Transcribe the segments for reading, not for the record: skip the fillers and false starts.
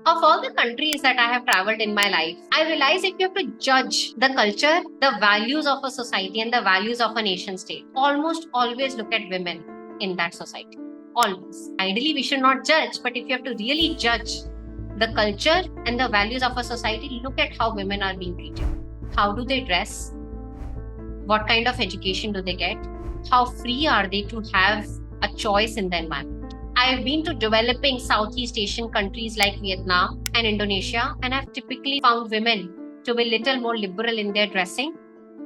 Of all the countries that I have traveled in my life, I realize if you have to judge the culture, the values of a society and the values of a nation state, almost always look at women in that society. Always. Ideally, we should not judge, but if you have to really judge the culture and the values of a society, look at how women are being treated. How do they dress? What kind of education do they get? How free are they to have a choice in the environment? I've been to developing Southeast Asian countries like Vietnam and Indonesia, and I've typically found women to be a little more liberal in their dressing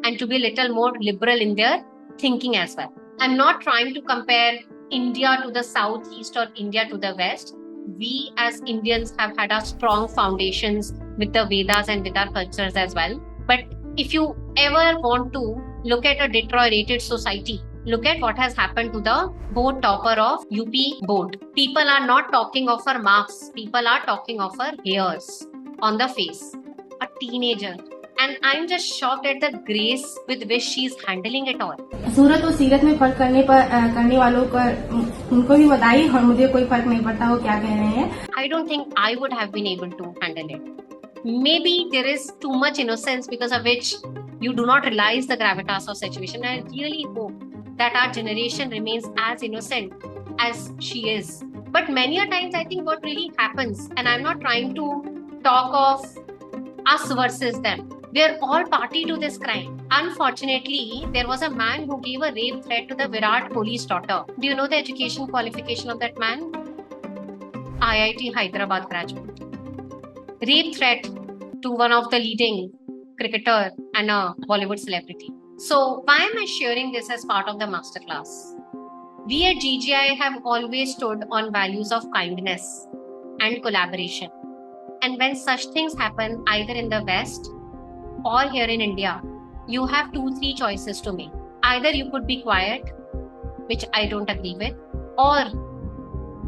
and to be a little more liberal in their thinking as well. I'm not trying to compare India to the Southeast or India to the West. We as Indians have had our strong foundations with the Vedas and with our cultures as well. But if you ever want to look at a deteriorated society, look at what has happened to the board topper of UP board. People are not talking of her marks. People are talking of her hairs on the face. A teenager. And I'm just shocked at the grace with which she's handling it all. सूरत और सीरत में फर्क करने वालों को उनको भी बताइए और मुझे कोई फर्क नहीं पड़ता वो क्या कह रहे हैं. I don't think I would have been able to handle it. Maybe there is too much innocence because of which you do not realize the gravitas of situation. I really hope that our generation remains as innocent as she is. But many a times I think what really happens, and I'm not trying to talk of us versus them, we are all party to this crime. Unfortunately, there was a man who gave a rape threat to the Virat Kohli's daughter. Do you know the education qualification of that man? IIT Hyderabad graduate. Rape threat to one of the leading cricketer and a Bollywood celebrity. So why am I sharing this as part of the masterclass? We at GGI have always stood on values of kindness and collaboration. And when such things happen either in the West or here in India, you have 2-3 choices to make. Either you could be quiet, which I don't agree with, or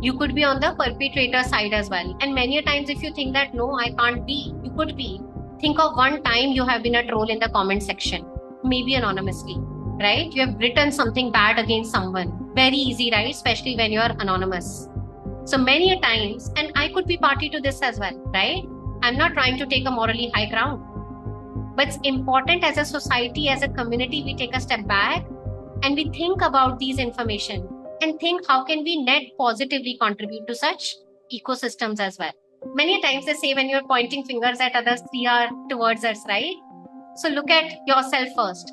you could be on the perpetrator side as well. And many a times if you think that no, I can't be, you could be. Think of one time you have been a troll in the comment section, maybe anonymously, right? You have written something bad against someone. Very easy, right? Especially when you're anonymous. So many a times, and I could be party to this as well, right? I'm not trying to take a morally high ground. But it's important as a society, as a community, we take a step back and we think about these information and think how can we net positively contribute to such ecosystems as well. Many times they say when you're pointing fingers at others, 3 are towards us, right? So look at yourself first.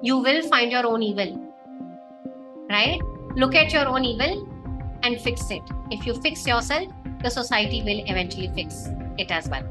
You will find your own evil, right? Look at your own evil and fix it. If you fix yourself, the society will eventually fix it as well.